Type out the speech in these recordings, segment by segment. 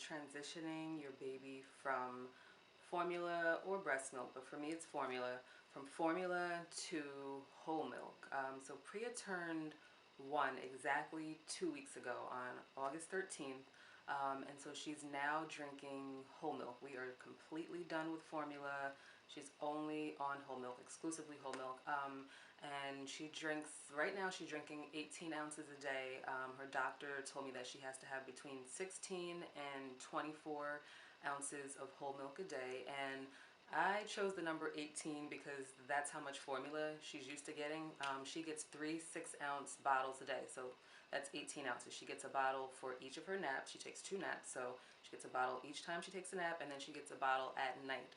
transitioning your baby from formula or breast milk, but for me it's formula, from formula to whole milk. So Priya turned 1 exactly 2 weeks ago on August 13th. And so she's now drinking whole milk. We are completely done with formula. She's only on whole milk, exclusively whole milk. And she drinks, right now she's drinking 18 ounces a day. Her doctor told me that she has to have between 16 and 24 ounces of whole milk a day. And I chose the number 18 because that's how much formula she's used to getting. She gets 3 6-ounce bottles a day, so that's 18 ounces. She gets a bottle for each of her naps. She takes 2 naps, so she gets a bottle each time she takes a nap, and then she gets a bottle at night.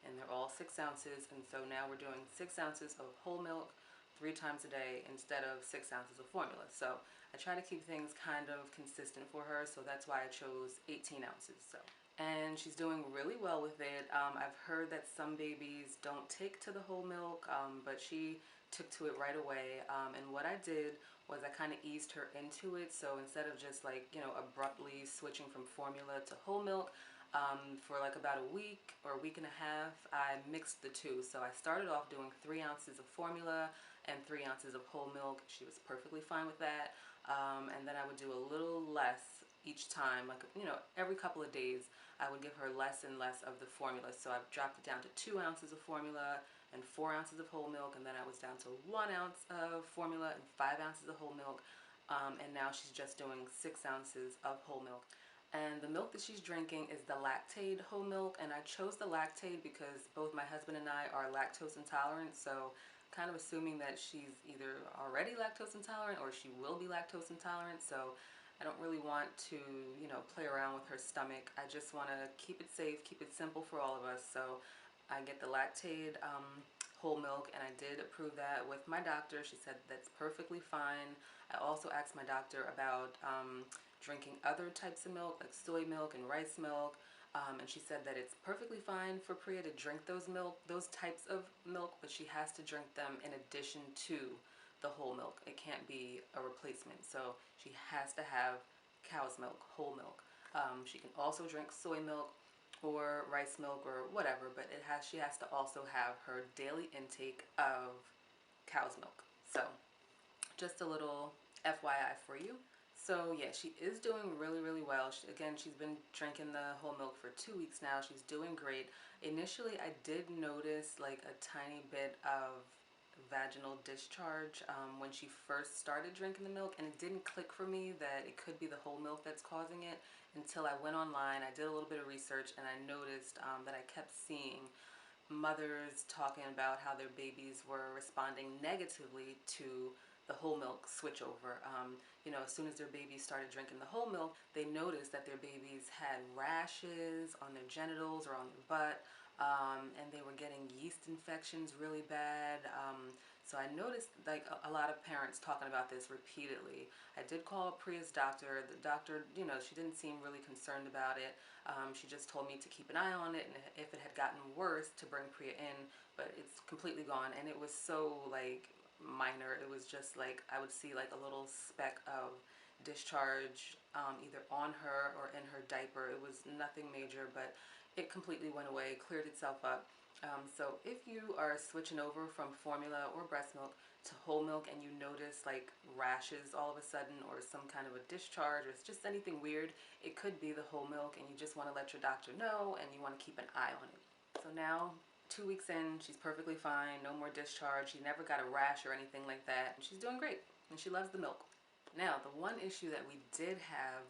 And they're all 6 ounces, and so now we're doing 6 ounces of whole milk 3 times a day instead of 6 ounces of formula. So I try to keep things kind of consistent for her, so that's why I chose 18 ounces. And she's doing really well with it. I've heard that some babies don't take to the whole milk, but she took to it right away. And what I did was I kind of eased her into it. So instead of just like, abruptly switching from formula to whole milk, for like about a week or a week and a half, I mixed the two. So I started off doing 3 ounces of formula and 3 ounces of whole milk. She was perfectly fine with that. And then I would do a little less each time, like, every couple of days I would give her less and less of the formula. So I've dropped it down to 2 ounces of formula and 4 ounces of whole milk, and then I was down to 1 ounce of formula and 5 ounces of whole milk. And now she's just doing 6 ounces of whole milk. And the milk that she's drinking is the Lactaid whole milk, and I chose the Lactaid because both my husband and I are lactose intolerant, so kind of assuming that she's either already lactose intolerant or she will be lactose intolerant. So I don't really want to, play around with her stomach. I just want to keep it safe, keep it simple for all of us. So I get the Lactaid whole milk, and I did approve that with my doctor. She said that's perfectly fine. I also asked my doctor about drinking other types of milk, like soy milk and rice milk. And she said that it's perfectly fine for Priya to drink those types of milk, but she has to drink them in addition to the whole milk. It can't be a replacement. So she has to have cow's milk, whole milk. She can also drink soy milk or rice milk or whatever, but she has to also have her daily intake of cow's milk. So just a little FYI for you. So yeah, she is doing really, really well. Again, she's been drinking the whole milk for 2 weeks now. She's doing great. Initially, I did notice like a tiny bit of vaginal discharge when she first started drinking the milk, and it didn't click for me that it could be the whole milk that's causing it until I went online. I did a little bit of research, and I noticed that I kept seeing mothers talking about how their babies were responding negatively to the whole milk switch over. As soon as their babies started drinking the whole milk, they noticed that their babies had rashes on their genitals or on their butt, and they were getting yeast infections really bad. So I noticed like a lot of parents talking about this repeatedly. I did call Priya's doctor. The doctor, she didn't seem really concerned about it. She just told me to keep an eye on it, and if it had gotten worse, to bring Priya in, but it's completely gone. And it was so like minor. It was just like I would see like a little speck of discharge either on her or in her diaper. It was nothing major, but it completely went away, cleared itself up. So if you are switching over from formula or breast milk to whole milk and you notice like rashes all of a sudden or some kind of a discharge or it's just anything weird, it could be the whole milk, and you just want to let your doctor know and you want to keep an eye on it. So now 2 weeks in, she's perfectly fine, no more discharge. She never got a rash or anything like that. She's doing great, and she loves the milk. Now, the one issue that we did have,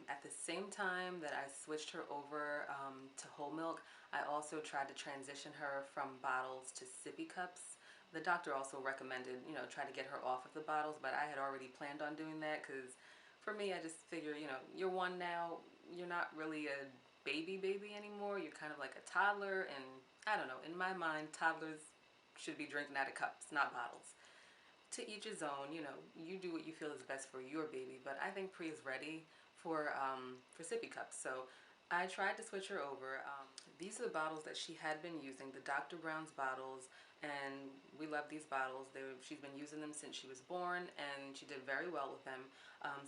at the same time that I switched her over to whole milk, I also tried to transition her from bottles to sippy cups. The doctor also recommended, try to get her off of the bottles, but I had already planned on doing that because for me, I just figure, you're 1 now, you're not really a baby anymore. You're kind of like a toddler, and I don't know, in my mind, toddlers should be drinking out of cups, not bottles. To each his own, you do what you feel is best for your baby, but I think Priya's ready for sippy cups. So I tried to switch her over. These are the bottles that she had been using, the Dr. Brown's bottles, and we love these bottles. She's been using them since she was born, and she did very well with them.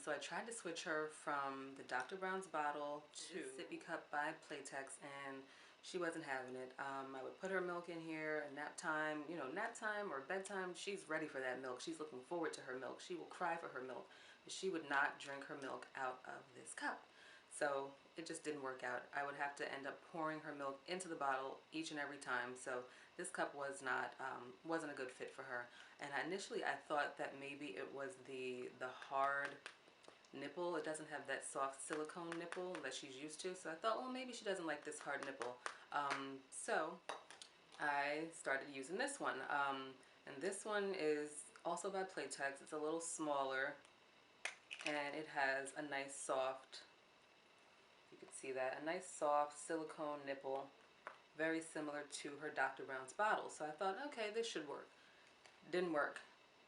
So I tried to switch her from the Dr. Brown's bottle to Sippy Cup by Playtex, and she wasn't having it. I would put her milk in here, and nap time, you know, nap time or bedtime, she's ready for that milk. She's looking forward to her milk. She will cry for her milk, but she would not drink her milk out of this cup. So it just didn't work out. I would have to end up pouring her milk into the bottle each and every time. So this cup was not wasn't a good fit for her. And initially I thought that maybe it was the hard nipple. It doesn't have that soft silicone nipple that she's used to. So I thought, well, maybe she doesn't like this hard nipple. So I started using this one. And this one is also by Playtex. It's a little smaller, and it has a nice soft, you can see that, a nice soft silicone nipple, very similar to her Dr. Brown's bottle. So I thought, okay, this should work. Didn't work.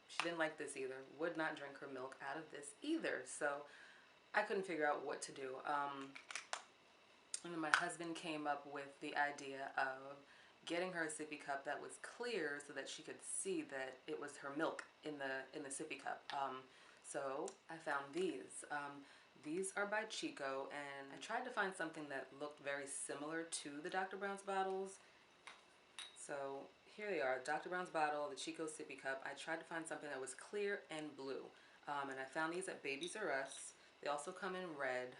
She didn't like this either. Would not drink her milk out of this either. So I couldn't figure out what to do. And then my husband came up with the idea of getting her a sippy cup that was clear so that she could see that it was her milk in the sippy cup. So I found these. These are by Chico, and I tried to find something that looked very similar to the Dr. Brown's bottles. So here they are, Dr. Brown's bottle, the Chico sippy cup. I tried to find something that was clear and blue, and I found these at Babies R Us. They also come in red,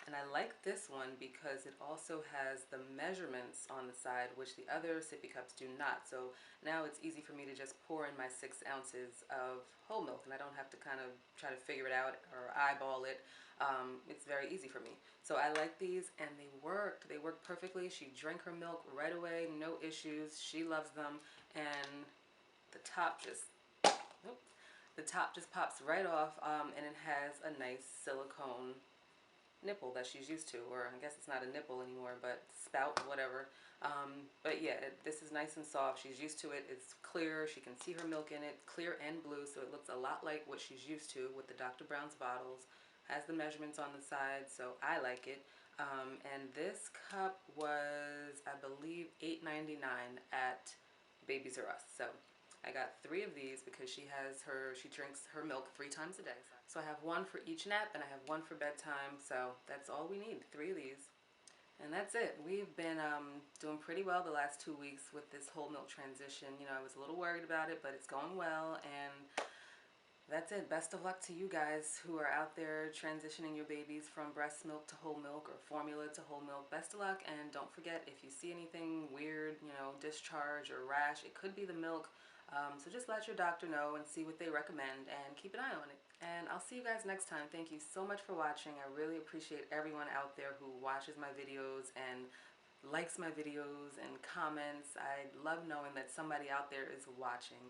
and I like this one because it also has the measurements on the side, which the other sippy cups do not. So now it's easy for me to just pour in my 6 ounces of whole milk, and I don't have to kind of try to figure it out or eyeball it. It's very easy for me. So I like these, and they worked. They worked perfectly. She drank her milk right away, no issues. She loves them, and the top just, nope, the top just pops right off, and it has a nice silicone nipple that she's used to, or I guess it's not a nipple anymore, but spout, whatever. But yeah, this is nice and soft. She's used to it. It's clear. She can see her milk in it, clear and blue, so it looks a lot like what she's used to with the Dr. Brown's bottles. Has the measurements on the side, so I like it. And this cup was, I believe, $8.99 at Babies R Us. So I got 3 of these because she drinks her milk 3 times a day. So I have 1 for each nap, and I have 1 for bedtime. So that's all we need, 3 of these. And that's it. We've been doing pretty well the last 2 weeks with this whole milk transition. You know, I was a little worried about it, but it's going well, and that's it. Best of luck to you guys who are out there transitioning your babies from breast milk to whole milk or formula to whole milk. Best of luck, and don't forget, if you see anything weird, you know, discharge or rash, it could be the milk. So just let your doctor know and see what they recommend, and keep an eye on it. And I'll see you guys next time. Thank you so much for watching. I really appreciate everyone out there who watches my videos and likes my videos and comments. I love knowing that somebody out there is watching.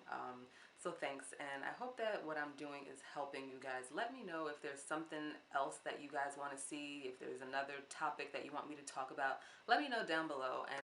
So thanks, and I hope that what I'm doing is helping you guys. Let me know if there's something else that you guys want to see, if there's another topic that you want me to talk about. Let me know down below. And